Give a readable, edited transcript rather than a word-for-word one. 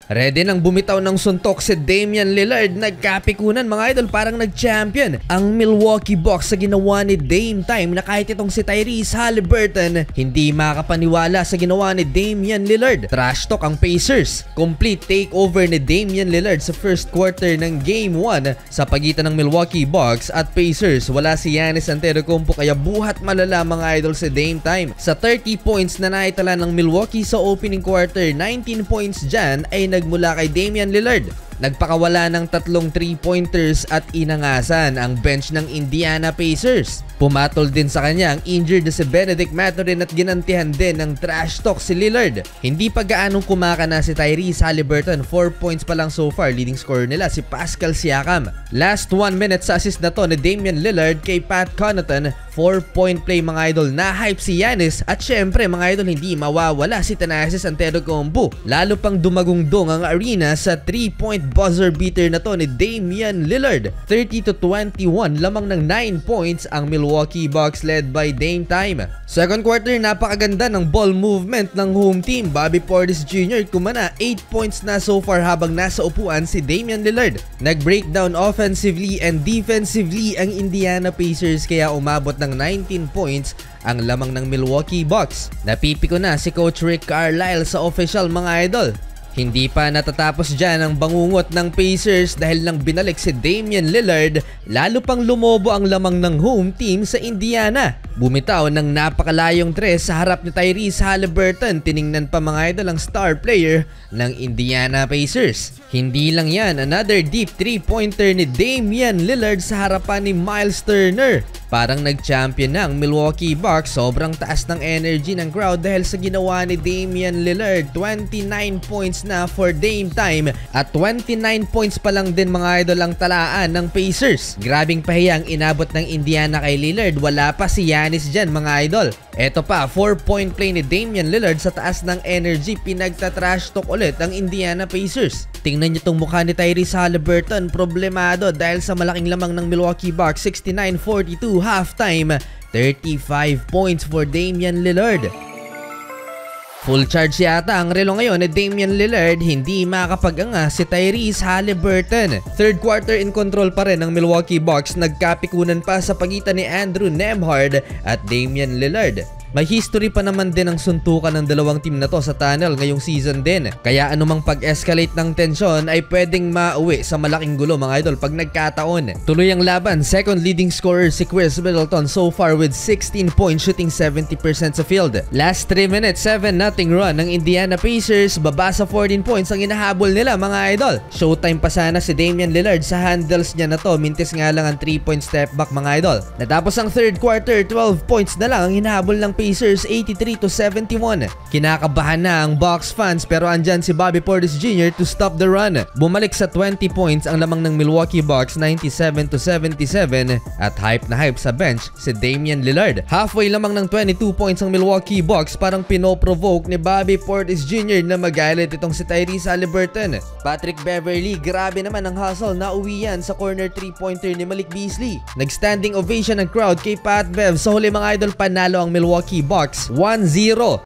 Ready nang bumitaw ng suntok si Damian Lillard. Nagkapikunan mga idol, parang nag-champion ang Milwaukee Bucks sa ginawa ni Dame Time na kahit itong si Tyrese Haliburton hindi makapaniwala sa ginawa ni Damian Lillard. Trash talk ang Pacers. Complete takeover ni Damian Lillard sa first quarter ng Game 1 sa pagitan ng Milwaukee Bucks at Pacers. Wala si Giannis Antetokounmpo kaya buhat malala mga idol si Dame Time. Sa 30 points na naitala ng Milwaukee sa opening quarter, 19 points dyan ay nagmula kay Damian Lillard. Nagpakawala ng 3 3-pointers at inangasan ang bench ng Indiana Pacers. Pumatol din sa kanya ang injured na si Benedict Mathurin at ginantihan din ng trash talk si Lillard. Hindi pa gaanong kumakana si Tyrese Haliburton, 4 points pa lang so far. Leading scorer nila si Pascal Siakam. Last 1 minute sa assist na to ni Damian Lillard kay Pat Connaughton. 4-point play mga idol, na-hype si Giannis at syempre mga idol hindi mawawala si Thanasis Antetokounmpo. Lalo pang dumagungdong ang arena sa 3-point buzzer beater na to ni Damian Lillard. 30-21 lamang ng 9 points ang Milwaukee Bucks led by Dame Time. Second quarter, napakaganda ng ball movement ng home team. Bobby Portis Jr. kumana 8 points na so far habang nasa upuan si Damian Lillard. Nag-breakdown offensively and defensively ang Indiana Pacers kaya umabot ng 19 points ang lamang ng Milwaukee Bucks. Napipiko na si Coach Rick Carlisle sa official mga idol. Hindi pa natatapos dyan ang bangungot ng Pacers dahil lang binalik si Damian Lillard, lalo pang lumobo ang lamang ng home team sa Indiana. Bumitaw ng napakalayong tres sa harap ni Tyrese Haliburton. Tiningnan pa mga idol ang star player ng Indiana Pacers. Hindi lang yan, another deep 3-pointer ni Damian Lillard sa harapan ni Miles Turner. Parang nag-champion na ang Milwaukee Bucks. Sobrang taas ng energy ng crowd dahil sa ginawa ni Damian Lillard. 29 points na for Dame Time at 29 points pa lang din mga idol ang talaan ng Pacers. Grabing pahiya ang inabot ng Indiana kay Lillard. Wala pa si Giannis dyan mga idol. Eto pa, 4-point play ni Damian Lillard sa taas ng energy. Pinagta-trash talk ulit ang Indiana Pacers. Tingnan niyo tong mukha ni Tyrese Haliburton, problemado dahil sa malaking lamang ng Milwaukee Bucks. 69-42 halftime, 35 points for Damian Lillard. Full charge yata ang relo ngayon ni Damian Lillard, hindi makakapag-anga si Tyrese Haliburton. Third quarter in control pa rin ng Milwaukee Bucks, nagkapikunan pa sa pagitan ni Andrew Nembhard at Damian Lillard. May history pa naman din ang suntukan ng dalawang team na to sa tunnel ngayong season din. Kaya anumang pag-escalate ng tensyon ay pwedeng mauwi sa malaking gulo mga idol pag nagkataon. Tuloy ang laban, second leading scorer si Chris Middleton so far with 16 points, shooting 70% sa field. Last 3 minutes, 7-0 run ng Indiana Pacers, baba sa 14 points ang inahabol nila mga idol. Showtime pa sana si Damian Lillard sa handles niya na to, mintis nga lang ang 3-point step back mga idol. Natapos ang third quarter, 12 points na lang ang hinahabol ng Pacers, 83-71. Kinakabahan na ang Bucks fans pero andyan si Bobby Portis Jr. to stop the run. Bumalik sa 20 points ang lamang ng Milwaukee Bucks, 97-77, at hype na hype sa bench si Damian Lillard. Halfway lamang ng 22 points ang Milwaukee Bucks, parang pinoprovoke ni Bobby Portis Jr. na magalit itong si Tyrese Haliburton. Patrick Beverley, grabe naman ang hustle na uwi yan sa corner 3-pointer ni Malik Beasley. Nag-standing ovation ang crowd kay Pat Bev. Sa huli mga idol, panalo ang Milwaukee Bucks 1-0.